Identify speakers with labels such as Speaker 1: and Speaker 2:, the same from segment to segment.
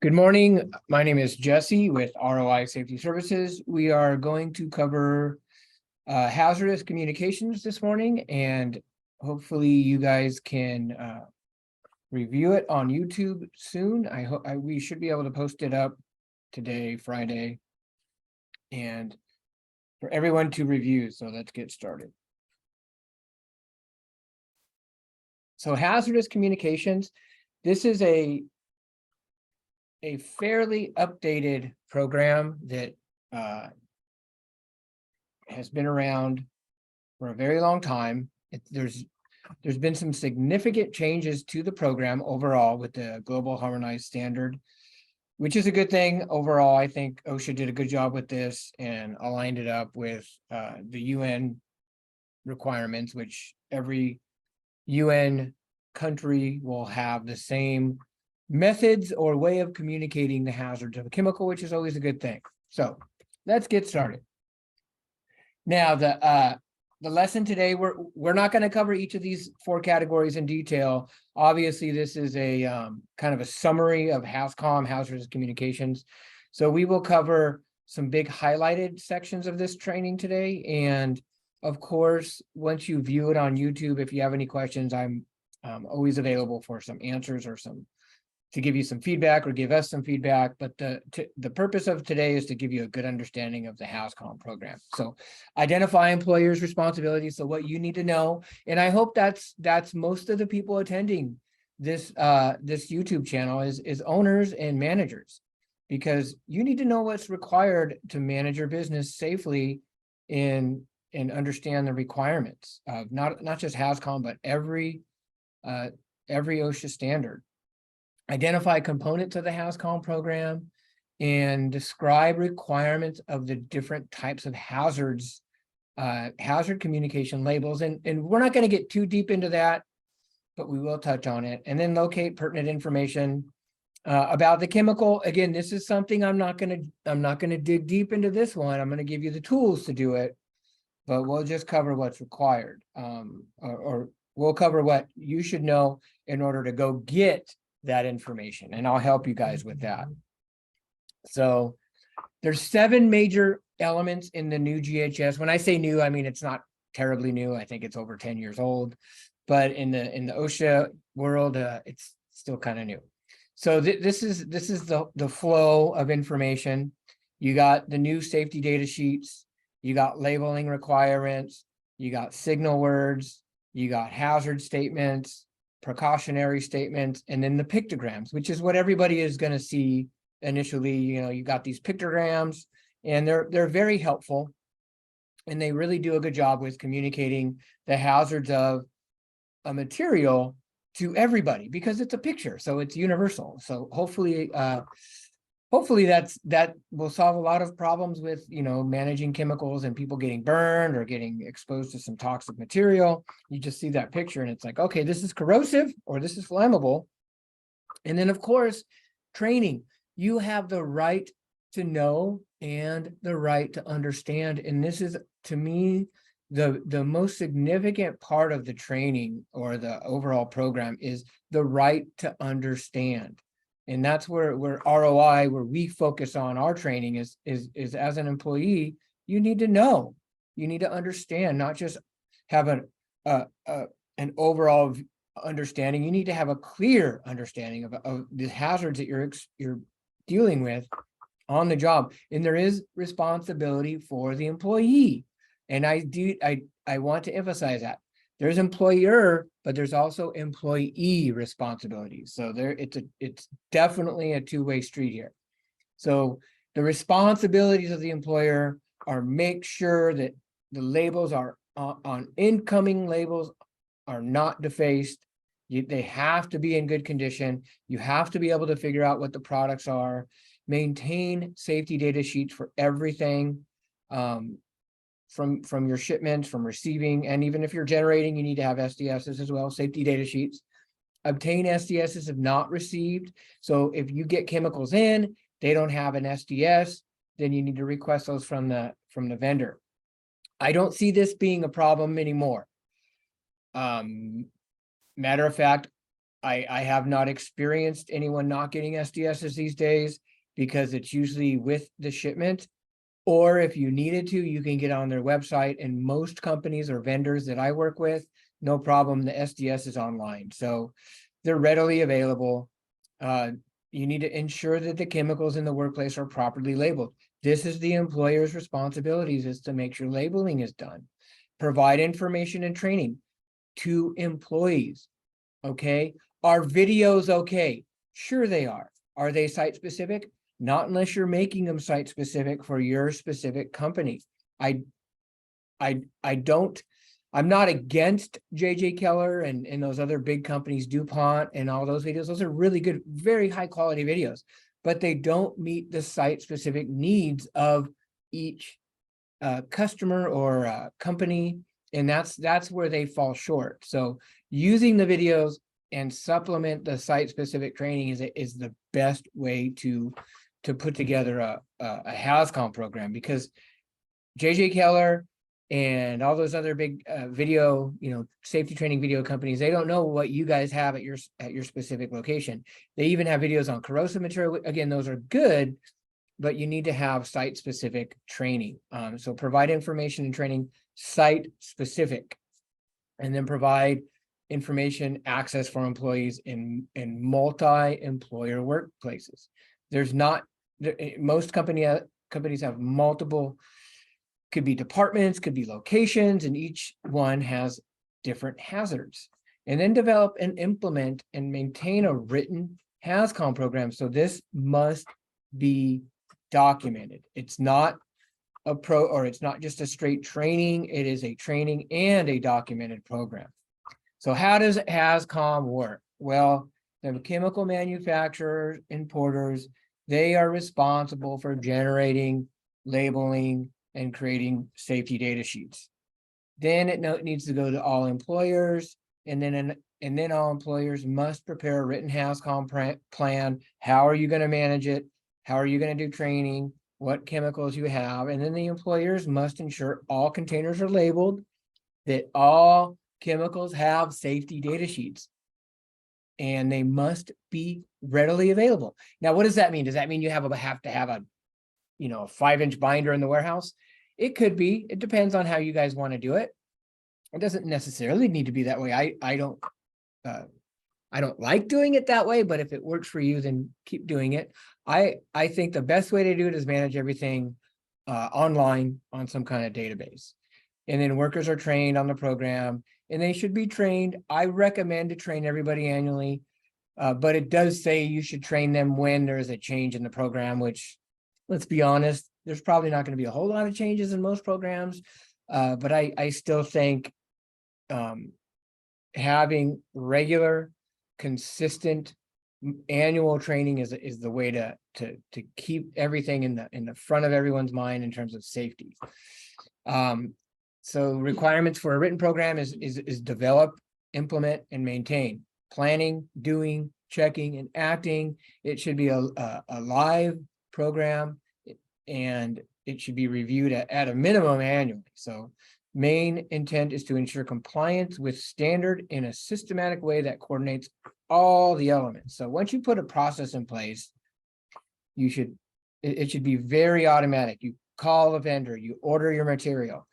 Speaker 1: Good morning. My name is Jesse with ROI Safety Services. We are going to cover hazardous communications this morning, and hopefully you guys can review it on YouTube soon. I hope we should be able to post it up today, Friday, and for everyone to review. So let's get started. So hazardous communications, this is a fairly updated program that has been around for a very long time. There's been some significant changes to the program overall with the Global Harmonized Standard, which is a good thing overall. I think OSHA did a good job with this and aligned it up with the UN requirements, which every UN country will have the same methods or way of communicating the hazards of a chemical, which is always a good thing. So let's get started. Now, the lesson today, we're not going to cover each of these four categories in detail. Obviously, this is a kind of a summary of HazCom, hazardous communications. So we will cover some big highlighted sections of this training today. And of course, once you view it on YouTube, if you have any questions, I'm always available for some answers or to give you some feedback or give us some feedback. But the purpose of today is to give you a good understanding of the HazCom program. So identify employers' responsibilities, so what you need to know. And I hope that's most of the people attending this YouTube channel is owners and managers, because you need to know what's required to manage your business safely and understand the requirements of not just HazCom, but every OSHA standard. Identify components of the HazCom program and describe requirements of the different types of hazards, hazard communication labels. And we're not going to get too deep into that, but we will touch on it. And then locate pertinent information about the chemical. Again, this is something I'm not going to dig deep into this one. I'm going to give you the tools to do it, but we'll just cover what's required, or we'll cover what you should know in order to go get that information, and I'll help you guys with that. So there's 7 major elements in the new GHS. When I say new, I mean it's not terribly new. I think it's over 10 years old, but in the OSHA world, it's still kind of new. So this is the flow of information. You got the new safety data sheets, you got labeling requirements, you got signal words, you got hazard statements, precautionary statements, and then the pictograms, which is what everybody is going to see initially. You got these pictograms, and they're very helpful, and they really do a good job with communicating the hazards of a material to everybody, because it's a picture, so it's universal. So hopefully that will solve a lot of problems with managing chemicals and people getting burned or getting exposed to some toxic material. You just see that picture and it's like, okay, this is corrosive or this is flammable. And then of course, training. You have the right to know and the right to understand. And this is, to me, the most significant part of the training or the overall program is the right to understand. And that's where ROI, where we focus on our training is as an employee, you need to know, you need to understand, not just have an overall understanding. You need to have a clear understanding of the hazards that you're dealing with on the job. And there is responsibility for the employee. And I want to emphasize that. There's employer, but there's also employee responsibilities. So it's definitely a two-way street here. So the responsibilities of the employer are make sure that the labels are on incoming labels are not defaced. They have to be in good condition. You have to be able to figure out what the products are. Maintain safety data sheets for everything. From your shipments, from receiving, and even if you're generating, you need to have SDSs as well, safety data sheets. Obtain SDSs if not received. So if you get chemicals in, they don't have an SDS, then you need to request those from the vendor. I don't see this being a problem anymore. Matter of fact, I have not experienced anyone not getting SDSs these days because it's usually with the shipment. Or if you needed to, you can get on their website, and most companies or vendors that I work with, no problem, the SDS is online. So they're readily available. You need to ensure that the chemicals in the workplace are properly labeled. This is the employer's responsibilities, is to make sure labeling is done. Provide information and training to employees. Okay, are videos okay? Sure they are. Are they site specific? Not unless you're making them site specific for your specific company. I'm not against JJ Keller and those other big companies, DuPont and all those videos. Those are really good, very high quality videos, but they don't meet the site specific needs of each customer or company. And that's where they fall short. So using the videos and supplement the site specific training is the best way to put together a HazCom program, because JJ Keller and all those other big video, safety training video companies, they don't know what you guys have at your specific location. They even have videos on corrosive material. Again, those are good, but you need to have site specific training. So provide information and training site specific, and then provide information access for employees in multi-employer workplaces. Most companies have multiple, could be departments, could be locations, and each one has different hazards. And then develop and implement and maintain a written HazCom program. So this must be documented. It's not it's not just a straight training, it is a training and a documented program. So how does HazCom work? Well, the chemical manufacturers, importers, they are responsible for generating, labeling, and creating safety data sheets. Then it needs to go to all employers, and then all employers must prepare a written HazCom plan. How are you going to manage it? How are you going to do training? What chemicals you have? And then the employers must ensure all containers are labeled, that all chemicals have safety data sheets, and they must be readily available. Now, what does that mean? Does that mean you have to have a 5-inch binder in the warehouse? It could be. It depends on how you guys want to do it. It doesn't necessarily need to be that way. I don't like doing it that way, but if it works for you, then keep doing it. I think the best way to do it is manage everything online on some kind of database. And then workers are trained on the program, and they should be trained. I recommend to train everybody annually, but it does say you should train them when there's a change in the program, which, let's be honest, there's probably not going to be a whole lot of changes in most programs. But I still think having regular, consistent annual training is the way to keep everything in the front of everyone's mind in terms of safety. So requirements for a written program is develop, implement, and maintain. Planning, doing, checking, and acting. It should be a live program, and it should be reviewed at a minimum annually. So main intent is to ensure compliance with standard in a systematic way that coordinates all the elements. So once you put a process in place, it should be very automatic. You call a vendor, you order your material.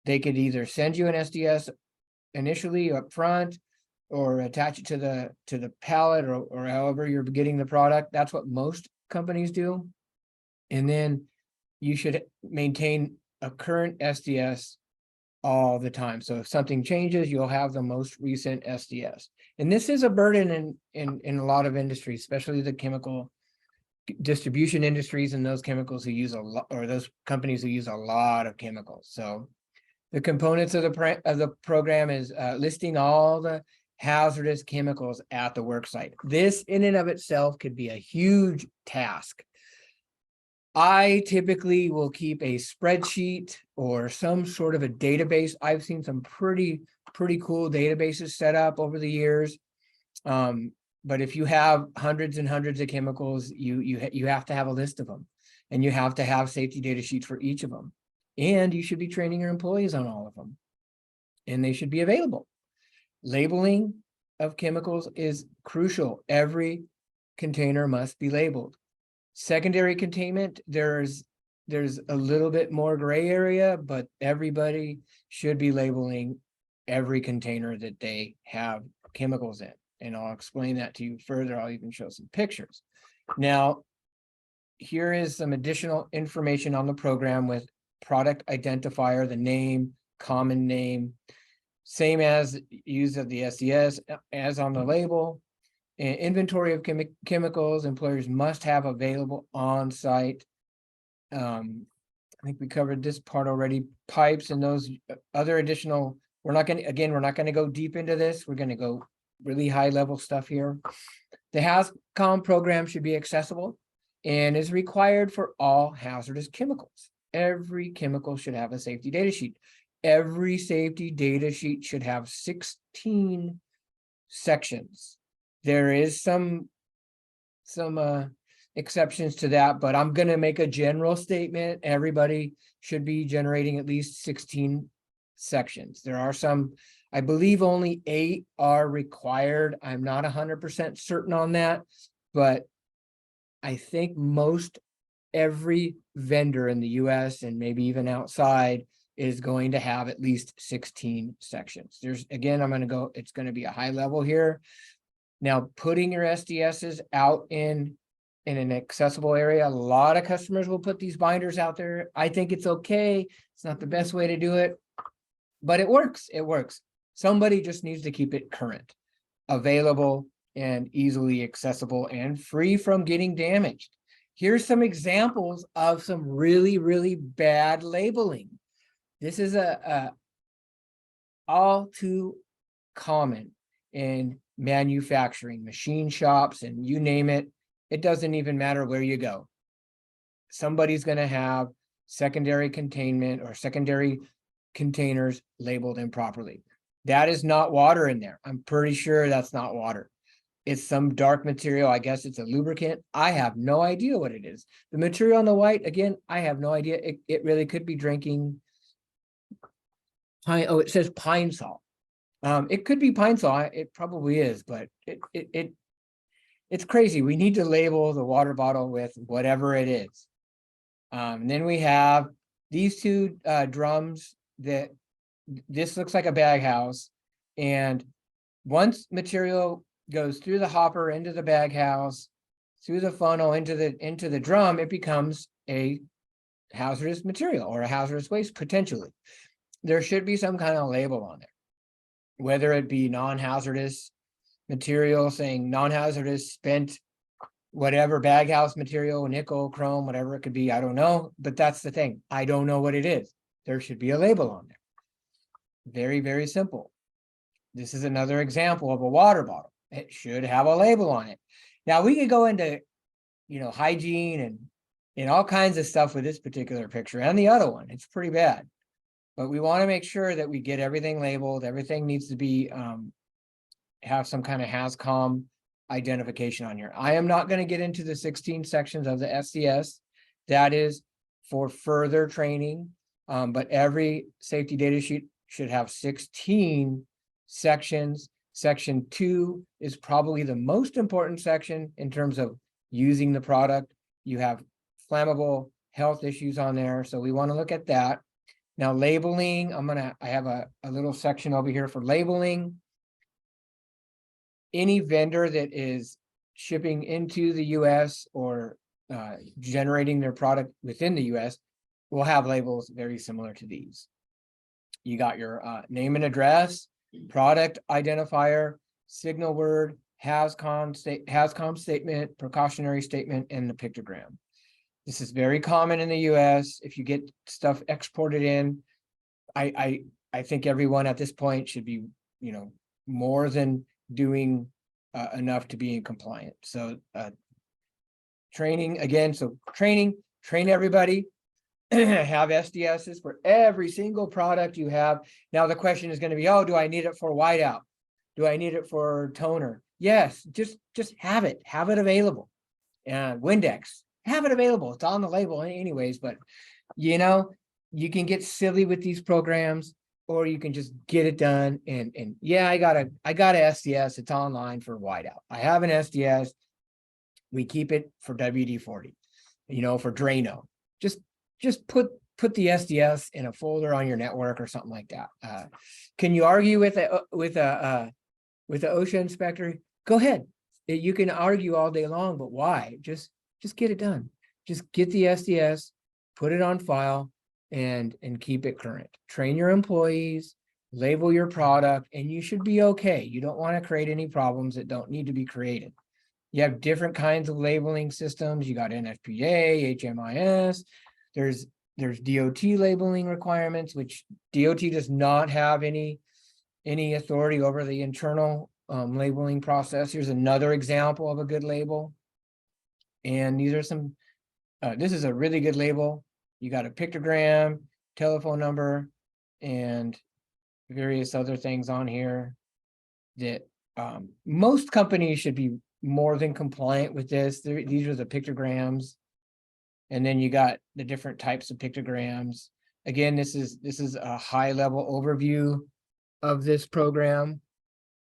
Speaker 1: They could either send you an SDS initially up front, or attach it to the pallet, or however you're getting the product. That's what most companies do. And then you should maintain a current SDS all the time. So if something changes, you'll have the most recent SDS. And this is a burden in a lot of industries, especially the chemical distribution industries and those chemicals who use a lot, or those companies who use a lot of chemicals. So the components of the program is listing all the hazardous chemicals at the work site. This in and of itself could be a huge task. I typically will keep a spreadsheet or some sort of a database. I've seen some pretty cool databases set up over the years. But if you have hundreds and hundreds of chemicals, you have to have a list of them, and you have to have safety data sheets for each of them. And you should be training your employees on all of them, and they should be available. Labeling, of chemicals is crucial. Every container must be labeled. Secondary containment, there's a little bit more gray area, but everybody should be labeling every container that they have chemicals in. And I'll explain that to you further. I'll even show some pictures. Now, here is some additional information on the program with product identifier, the name, common name, same as use of the SDS as on the label. Inventory of chemicals employers must have available on site. I think we covered this part already. Pipes and those other additional, we're not going to go deep into this. We're going to go really high level stuff here. The HazCom program should be accessible and is required for all hazardous chemicals. Every chemical should have a safety data sheet. Every safety data sheet should have 16 sections. There is some exceptions to that, but I'm going to make a general statement. Everybody should be generating at least 16 sections. There are some, I believe only 8 are required. I'm not 100% certain on that, but I think most every vendor in the US and maybe even outside is going to have at least 16 sections. There's, again, it's going to be a high level here. Now, putting your SDSs out in an accessible area, a lot of customers will put these binders out there. I think it's okay. It's not the best way to do it, but it works. It works. Somebody just needs to keep it current, available, and easily accessible and free from getting damaged. Here's some examples of some really, really bad labeling. This is a all too common in manufacturing, machine shops, and you name it. It doesn't even matter where you go. Somebody's going to have secondary containment or secondary containers labeled improperly. That is not water in there. I'm pretty sure that's not water. It's some dark material. I guess it's a lubricant. I have no idea what it is. The material on the white, again, I have no idea. It really could be drinking pine. Oh, it says pine salt. It could be pine salt. It probably is, but it's crazy. We need to label the water bottle with whatever it is. Then we have these two drums that this looks like a bag house. And once material goes through the hopper into the bag house, through the funnel into the drum, it becomes a hazardous material or a hazardous waste potentially. There should be some kind of label on there, whether it be non-hazardous material saying non-hazardous spent whatever baghouse material, nickel, chrome, whatever it could be. I don't know, but that's the thing. I don't know what it is. There should be a label on there. Very, very simple. This is another example of a water bottle. It should have a label on it. Now we could go into, hygiene and all kinds of stuff with this particular picture and the other one. It's pretty bad, but we want to make sure that we get everything labeled. Everything needs to be, have some kind of HazCom identification on here. I am not going to get into the 16 sections of the SDS. That is for further training, but every safety data sheet should have 16 sections. Section 2 is probably the most important section in terms of using the product. You have flammable health issues on there, so we want to look at that. Now, labeling, I have a little section over here for labeling. Any vendor that is shipping into the US or generating their product within the US will have labels very similar to these. You got your name and address, product identifier, signal word, HazCom statement, precautionary statement, and the pictogram. This is very common in the US. If you get stuff exported in, I think everyone at this point should be, more than doing enough to be in compliant. So training again, train everybody. Have SDSs for every single product you have. Now the question is going to be, oh, do I need it for whiteout? Do I need it for toner? Yes, just have it available. And Windex, have it available. It's on the label anyways, but you can get silly with these programs. or you can just get it done. And yeah, I got a SDS. It's online for whiteout. I have an SDS. We keep it for WD-40, for Drano. Just put the SDS in a folder on your network or something like that. Can you argue with the OSHA inspector? Go ahead. You can argue all day long, but why? Just get it done. Just get the SDS, put it on file, and keep it current. Train your employees, label your product, and you should be okay. You don't want to create any problems that don't need to be created. You have different kinds of labeling systems. You got NFPA, HMIS. There's DOT labeling requirements, which DOT does not have any authority over the internal labeling process. Here's another example of a good label. And these are some, this is a really good label. You got a pictogram, telephone number, and various other things on here that most companies should be more than compliant with this. These are the pictograms. And then you got the different types of pictograms. Again, this is a high level overview of this program.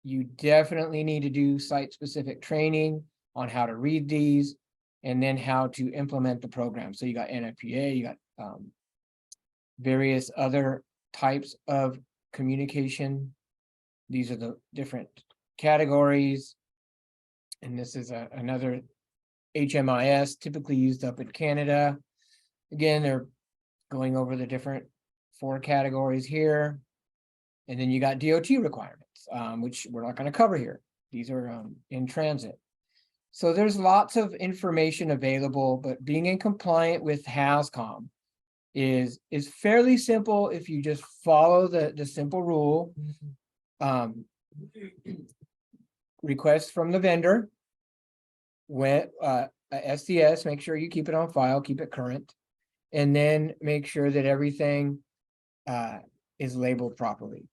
Speaker 1: You definitely need to do site specific training on how to read these and then how to implement the program. So you got NFPA, you got various other types of communication. These are the different categories. And this is another HMIS, typically used up in Canada. Again, they're going over the different 4 categories here. And then you got DOT requirements, which we're not going to cover here. These are in transit. So there's lots of information available, but being in compliant with HazCom is fairly simple if you just follow the simple rule. Request from the vendor. When SDS, make sure you keep it on file, keep it current, and then make sure that everything is labeled properly.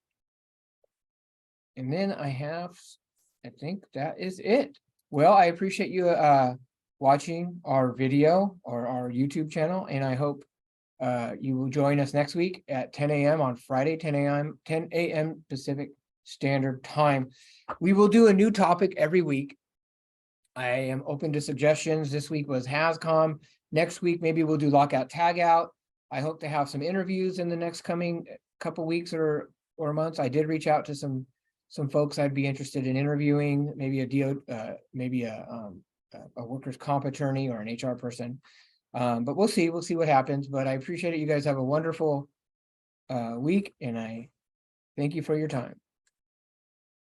Speaker 1: And then I think that is it. Well, I appreciate you watching our video or our YouTube channel, and I hope you will join us next week at 10 a.m. on Friday, 10 a.m. Pacific Standard Time. We will do a new topic every week. I am open to suggestions. This week was HazCom. Next week, maybe we'll do lockout tagout. I hope to have some interviews in the next coming couple weeks or months. I did reach out to some folks I'd be interested in interviewing, maybe a workers' comp attorney or an HR person. But we'll see what happens. But I appreciate it. You guys have a wonderful week, and I thank you for your time.